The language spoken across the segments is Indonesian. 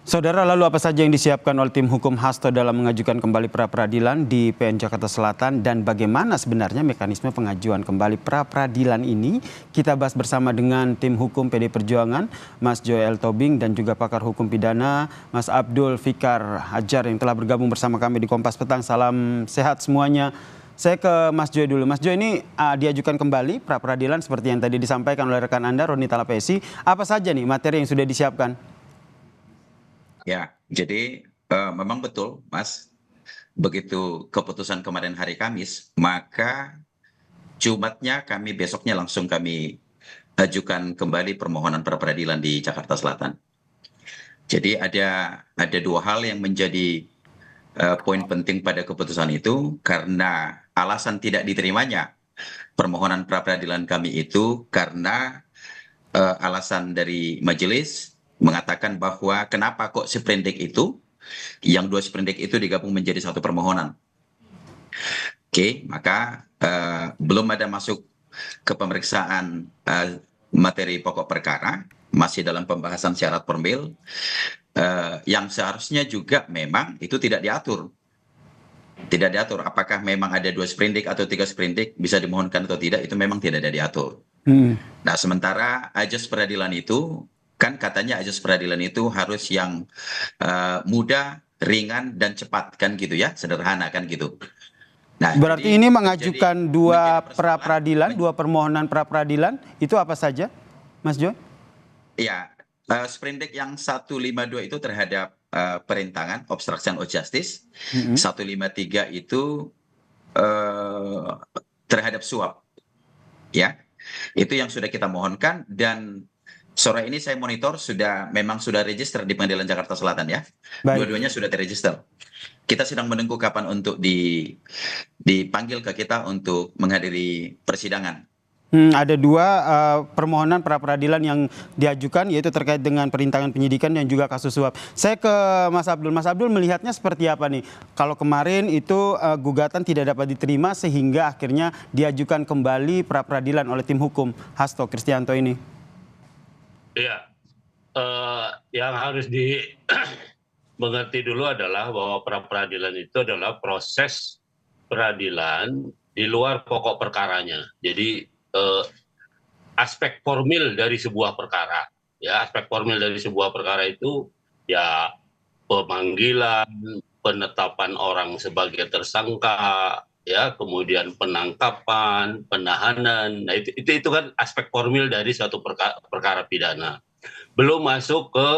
Saudara, lalu apa saja yang disiapkan oleh tim hukum Hasto dalam mengajukan kembali pra-peradilan di PN Jakarta Selatan dan bagaimana sebenarnya mekanisme pengajuan kembali pra-peradilan ini? Kita bahas bersama dengan tim hukum PD Perjuangan, Mas Joel Tobing dan juga pakar hukum pidana, Mas Abdul Fikar Hajar yang telah bergabung bersama kami di Kompas Petang. Salam sehat semuanya. Saya ke Mas Joy dulu. Mas Joy, ini diajukan kembali pra-peradilan seperti yang tadi disampaikan oleh rekan Anda, Roni Talapesi. Apa saja nih materi yang sudah disiapkan? Ya, jadi memang betul, Mas. Begitu keputusan kemarin hari Kamis, maka Jumatnya besoknya langsung kami ajukan kembali permohonan pra peradilan di Jakarta Selatan. Jadi ada dua hal yang menjadi poin penting pada keputusan itu, karena alasan tidak diterimanya permohonan pra peradilan kami itu karena alasan dari majelis mengatakan bahwa kenapa kok seprindik itu, yang dua seprindik itu digabung menjadi satu permohonan. Oke, maka belum ada masuk ke pemeriksaan materi pokok perkara, masih dalam pembahasan syarat formil, yang seharusnya juga memang itu tidak diatur. Tidak diatur apakah memang ada dua seprindik atau tiga seprindik bisa dimohonkan atau tidak, itu memang tidak ada diatur. Nah, sementara ajas peradilan itu kan katanya ajas peradilan itu harus yang mudah, ringan dan cepat kan gitu ya, sederhana kan gitu. Nah, Berarti jadi ini mengajukan dua pra-peradilan, dua permohonan pra-peradilan, itu apa saja, Mas Joy? ya, sprindik yang 152 itu terhadap perintangan obstruction of justice, 153 itu terhadap suap, ya. Itu yang sudah kita mohonkan, dan sore ini saya monitor memang sudah register di Pengadilan Jakarta Selatan ya. Dua-duanya sudah terregister. Kita sedang menunggu kapan untuk dipanggil ke kita untuk menghadiri persidangan. Ada dua permohonan pra-peradilan yang diajukan, yaitu terkait dengan perintangan penyidikan dan juga kasus suap. Saya ke Mas Abdul. Mas Abdul melihatnya seperti apa nih? Kalau kemarin itu gugatan tidak dapat diterima sehingga akhirnya diajukan kembali pra-peradilan oleh tim hukum Hasto Kristianto ini. Iya, yang harus dimengerti dulu adalah bahwa pra-peradilan itu adalah proses peradilan di luar pokok perkaranya. Jadi aspek formil dari sebuah perkara, ya aspek formil dari sebuah perkara itu ya pemanggilan, penetapan orang sebagai tersangka, ya kemudian penangkapan, penahanan. Nah itu kan aspek formil dari suatu perkara pidana. Belum masuk ke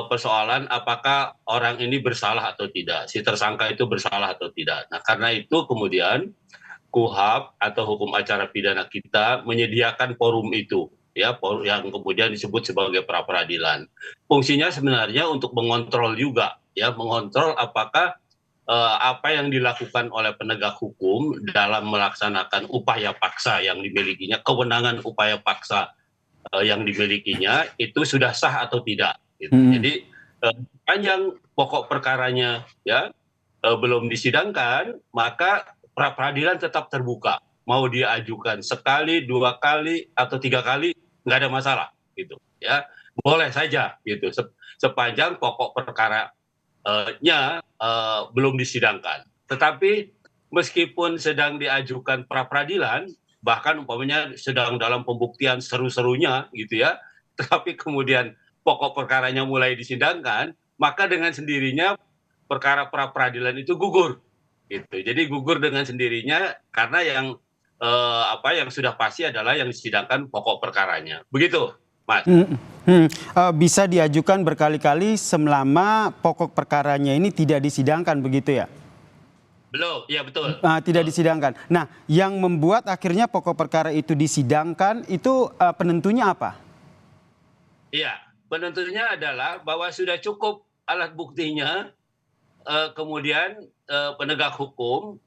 persoalan apakah orang ini bersalah atau tidak, si tersangka itu bersalah atau tidak. Nah karena itu kemudian KUHP atau hukum acara pidana kita menyediakan forum itu, ya, yang kemudian disebut sebagai pra-peradilan. Fungsinya sebenarnya untuk mengontrol juga, ya, mengontrol apakah apa yang dilakukan oleh penegak hukum dalam melaksanakan upaya paksa yang dimilikinya, kewenangan upaya paksa yang dimilikinya itu sudah sah atau tidak. Gitu. Jadi panjang pokok perkaranya ya belum disidangkan, maka pra-peradilan tetap terbuka. Mau dia ajukan sekali, dua kali, atau tiga kali, nggak ada masalah, gitu. Ya, boleh saja, gitu. Sepanjang pokok perkaranya belum disidangkan. Tetapi meskipun sedang diajukan pra-peradilan, bahkan umpamanya sedang dalam pembuktian seru-serunya, gitu ya, tetapi kemudian pokok perkaranya mulai disidangkan, maka dengan sendirinya perkara pra-peradilan itu gugur. Gitu. Jadi gugur dengan sendirinya karena yang sudah pasti adalah yang disidangkan pokok perkaranya. Begitu, Mas. Bisa diajukan berkali-kali selama pokok perkaranya ini tidak disidangkan, begitu ya? Belum, ya betul. Tidak disidangkan. Nah, yang membuat akhirnya pokok perkara itu disidangkan itu penentunya apa? Iya, penentunya adalah bahwa sudah cukup alat buktinya. Kemudian penegak hukum,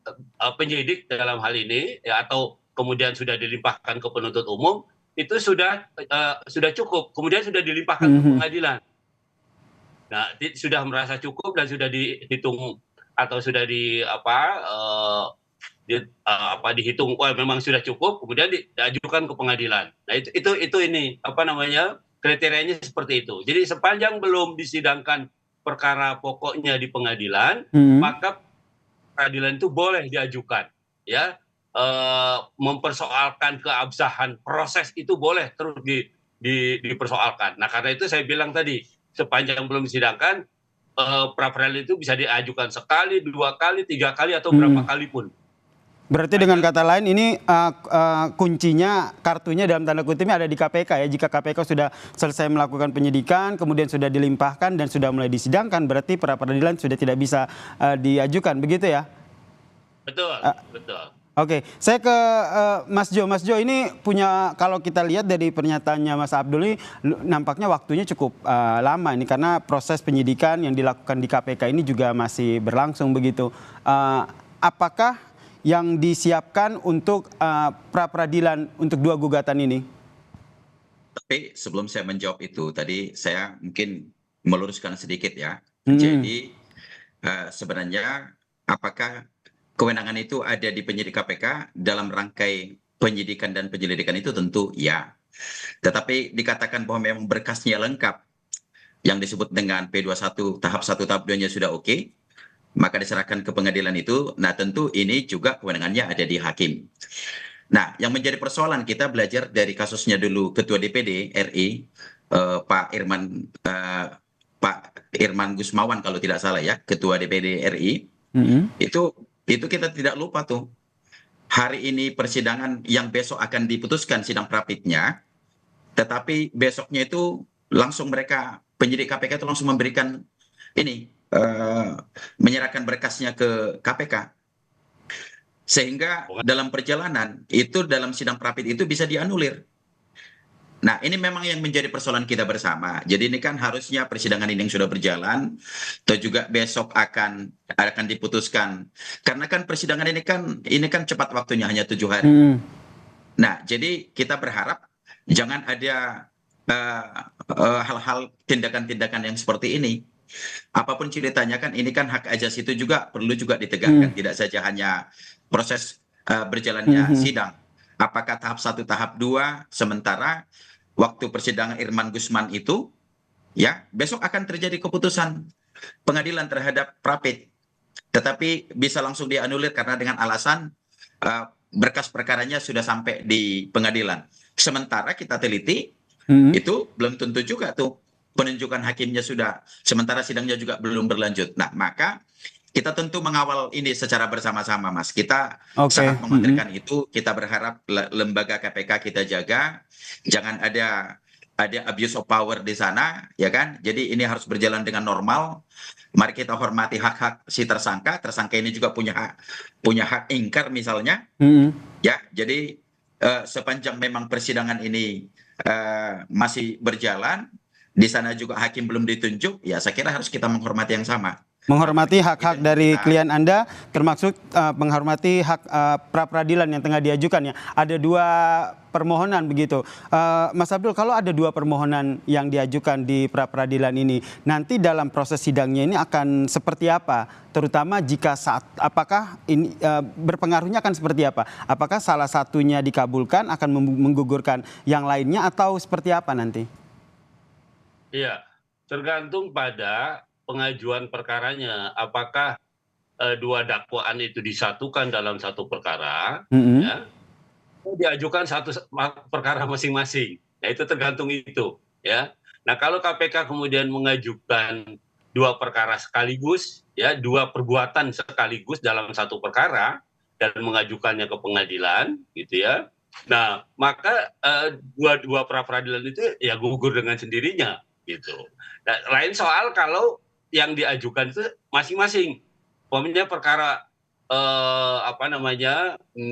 penyidik dalam hal ini, ya, atau kemudian sudah dilimpahkan ke penuntut umum, itu sudah cukup, kemudian sudah dilimpahkan ke pengadilan. Nah, sudah merasa cukup dan sudah dihitung atau sudah dihitung, memang sudah cukup, kemudian diajukan ke pengadilan. Nah, itu ini kriterianya seperti itu. Jadi sepanjang belum disidangkan perkara pokoknya di pengadilan, maka peradilan itu boleh diajukan, ya. Mempersoalkan keabsahan proses itu boleh terus dipersoalkan. Nah, karena itu saya bilang tadi, sepanjang belum disidangkan, pra peradilan itu bisa diajukan sekali, 2 kali, 3 kali, atau berapa kali pun. Berarti dengan kata lain ini kuncinya, kartunya dalam tanda kutipnya ada di KPK ya. Jika KPK sudah selesai melakukan penyidikan, kemudian sudah dilimpahkan dan sudah mulai disidangkan, berarti pra peradilan sudah tidak bisa diajukan, begitu ya? Betul, betul. Oke, saya ke Mas Jo. Mas Jo ini punya, kalau kita lihat dari pernyataannya Mas Abdul ini nampaknya waktunya cukup lama ini karena proses penyidikan yang dilakukan di KPK ini juga masih berlangsung begitu. Apakah yang disiapkan untuk pra peradilan untuk 2 gugatan ini? Tapi sebelum saya menjawab itu, tadi saya mungkin meluruskan sedikit ya. Jadi sebenarnya apakah kewenangan itu ada di penyidik KPK dalam rangkai penyidikan dan penyelidikan itu tentu ya. Tetapi dikatakan bahwa memang berkasnya lengkap, yang disebut dengan P21 tahap 1 tahap 2-nya sudah oke, maka diserahkan ke pengadilan itu. Nah, tentu ini juga kewenangannya ada di hakim. Nah, yang menjadi persoalan, kita belajar dari kasusnya dulu Ketua DPD RI Pak Irman Gusmawan kalau tidak salah ya, Ketua DPD RI. Itu kita tidak lupa tuh. Hari ini persidangan yang besok akan diputuskan sidang prapitnya, tetapi besoknya itu langsung mereka, penyidik KPK itu langsung memberikan ini, menyerahkan berkasnya ke KPK. Sehingga dalam perjalanan itu, dalam sidang prapit itu bisa dianulir. Nah, ini memang yang menjadi persoalan kita bersama. Jadi ini kan harusnya persidangan ini yang sudah berjalan, atau juga besok akan diputuskan. Karena kan persidangan ini kan cepat waktunya, hanya 7 hari. Nah, jadi kita berharap jangan ada hal-hal tindakan-tindakan yang seperti ini. Apapun ceritanya kan ini kan hak asasi itu juga perlu juga ditegakkan. Tidak saja hanya proses berjalannya sidang. Apakah tahap 1, tahap 2, sementara waktu persidangan Irman Gusman itu, ya besok akan terjadi keputusan pengadilan terhadap prapit, tetapi bisa langsung dianulir karena dengan alasan berkas perkaranya sudah sampai di pengadilan. Sementara kita teliti, itu belum tentu juga tuh penunjukan hakimnya sudah, sementara sidangnya juga belum berlanjut. Nah, maka kita tentu mengawal ini secara bersama-sama, Mas. Kita sangat mengkhawatirkan itu. Kita berharap lembaga KPK kita jaga, jangan ada abuse of power di sana, ya kan? Jadi ini harus berjalan dengan normal. Mari kita hormati hak-hak si tersangka. Tersangka ini juga punya hak ingkar misalnya. Ya, jadi sepanjang memang persidangan ini masih berjalan, di sana juga hakim belum ditunjuk, ya saya kira harus kita menghormati yang sama. Menghormati hak-hak dari klien Anda, termasuk menghormati hak pra peradilan yang tengah diajukan ya. Ada 2 permohonan begitu. Mas Abdul, kalau ada 2 permohonan yang diajukan di pra peradilan ini, nanti dalam proses sidangnya ini akan seperti apa? Terutama jika apakah ini berpengaruhnya akan seperti apa? Apakah salah satunya dikabulkan akan menggugurkan yang lainnya atau seperti apa nanti? Iya, tergantung pada pengajuan perkaranya. Apakah 2 dakwaan itu disatukan dalam satu perkara, ya, diajukan satu perkara masing-masing. Nah, itu tergantung itu, ya. Nah, kalau KPK kemudian mengajukan 2 perkara sekaligus, ya, 2 perbuatan sekaligus dalam satu perkara dan mengajukannya ke pengadilan, gitu ya. Nah, maka dua pra peradilan itu ya gugur dengan sendirinya, gitu. Nah, lain soal kalau yang diajukan itu masing-masing. Umpamanya perkara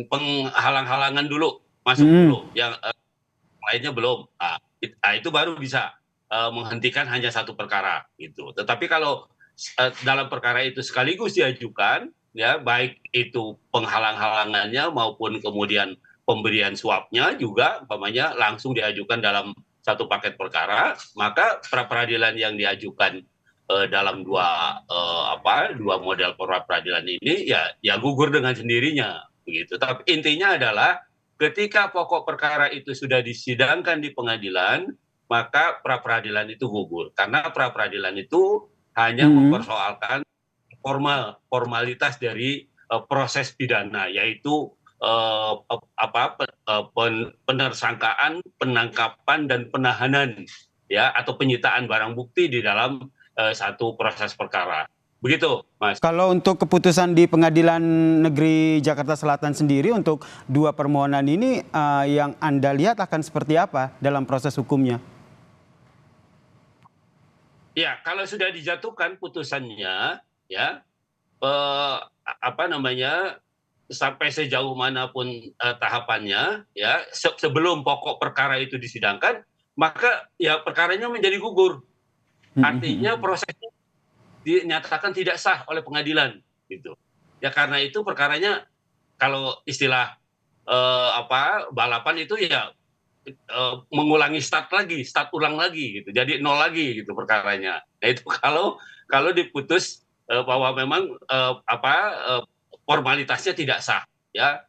penghalang-halangan dulu, masuk dulu, yang lainnya belum. Nah, itu baru bisa menghentikan hanya satu perkara gitu. Tetapi kalau dalam perkara itu sekaligus diajukan, ya baik itu penghalang-halangannya maupun kemudian pemberian suapnya juga umpamanya langsung diajukan dalam satu paket perkara, maka pra peradilan yang diajukan dalam dua model pra peradilan ini ya gugur dengan sendirinya begitu. Tapi intinya adalah ketika pokok perkara itu sudah disidangkan di pengadilan, maka pra peradilan itu gugur. Karena pra peradilan itu hanya mempersoalkan formalitas dari proses pidana, yaitu penersangkaan, penangkapan dan penahanan, ya, atau penyitaan barang bukti di dalam satu proses perkara. Begitu, Mas. Kalau untuk keputusan di Pengadilan Negeri Jakarta Selatan sendiri untuk dua permohonan ini yang Anda lihat akan seperti apa dalam proses hukumnya? Ya, kalau sudah dijatuhkan putusannya, ya, sampai sejauh manapun tahapannya, ya, sebelum pokok perkara itu disidangkan, maka ya perkaranya menjadi gugur. Artinya prosesnya dinyatakan tidak sah oleh pengadilan, gitu. Ya karena itu perkaranya, kalau istilah balapan itu ya mengulangi start ulang lagi, gitu. Jadi nol lagi, gitu perkaranya. Nah itu kalau diputus bahwa memang formalitasnya tidak sah, ya,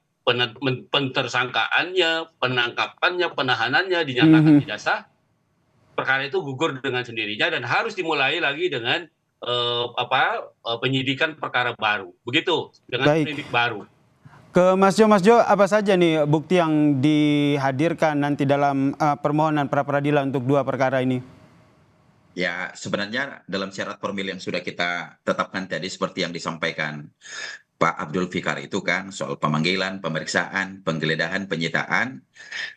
pentersangkaannya, penangkapannya, penahanannya dinyatakan tidak sah, perkara itu gugur dengan sendirinya dan harus dimulai lagi dengan penyidikan perkara baru, begitu, dengan penyidik baru. Ke Mas Jo, apa saja nih bukti yang dihadirkan nanti dalam permohonan pra peradilan untuk dua perkara ini? Ya, sebenarnya dalam syarat formil yang sudah kita tetapkan tadi seperti yang disampaikan Pak Abdul Fikar itu kan soal pemanggilan, pemeriksaan, penggeledahan, penyitaan,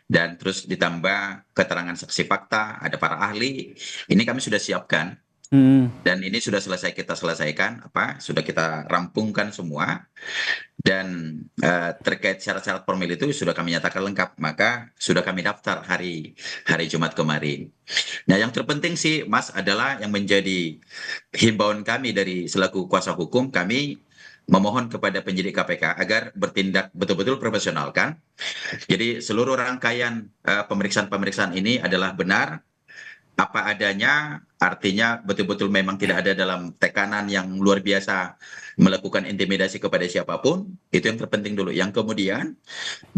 dan terus ditambah keterangan saksi fakta, ada para ahli, ini kami sudah siapkan. Dan ini sudah kita selesaikan, sudah kita rampungkan semua, dan terkait syarat-syarat formil itu sudah kami nyatakan lengkap, maka sudah kami daftar hari Jumat kemarin. Nah, yang terpenting sih, Mas, adalah yang menjadi himbauan kami dari selaku kuasa hukum, kami memohon kepada penyidik KPK agar bertindak betul-betul profesional kan. Jadi seluruh rangkaian pemeriksaan ini adalah benar, apa adanya, artinya betul-betul memang tidak ada dalam tekanan yang luar biasa melakukan intimidasi kepada siapapun. Itu yang terpenting dulu. Yang kemudian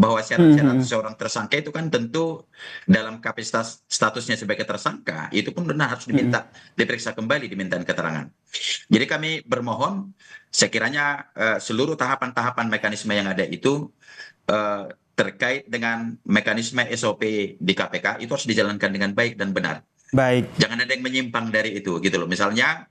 bahwa syarat-syarat seorang tersangka itu kan tentu dalam kapasitas statusnya sebagai tersangka itu pun benar harus diminta diperiksa kembali, dimintain keterangan. Jadi kami bermohon sekiranya seluruh tahapan-tahapan mekanisme yang ada itu terkait dengan mekanisme SOP di KPK itu harus dijalankan dengan baik dan benar. Baik. Jangan ada yang menyimpang dari itu, gitu loh. Misalnya,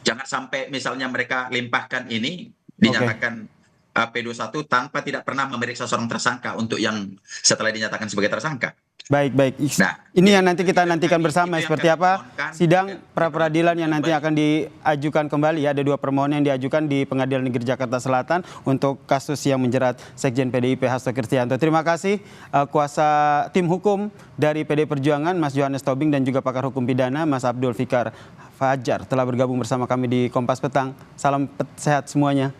jangan sampai misalnya mereka limpahkan ini dinyatakan P21 tanpa tidak pernah memeriksa seorang tersangka untuk yang setelah dinyatakan sebagai tersangka. Baik. Nah, ini yang nanti kita nantikan bersama seperti apa sidang pra peradilan yang nanti akan diajukan kembali. Ada dua permohonan yang diajukan di Pengadilan Negeri Jakarta Selatan untuk kasus yang menjerat Sekjen PDIP Hasto Kristianto. Terima kasih kuasa tim hukum dari PD Perjuangan Mas Johannes Tobing dan juga pakar hukum pidana Mas Abdul Fikar Fajar telah bergabung bersama kami di Kompas Petang. Salam sehat semuanya.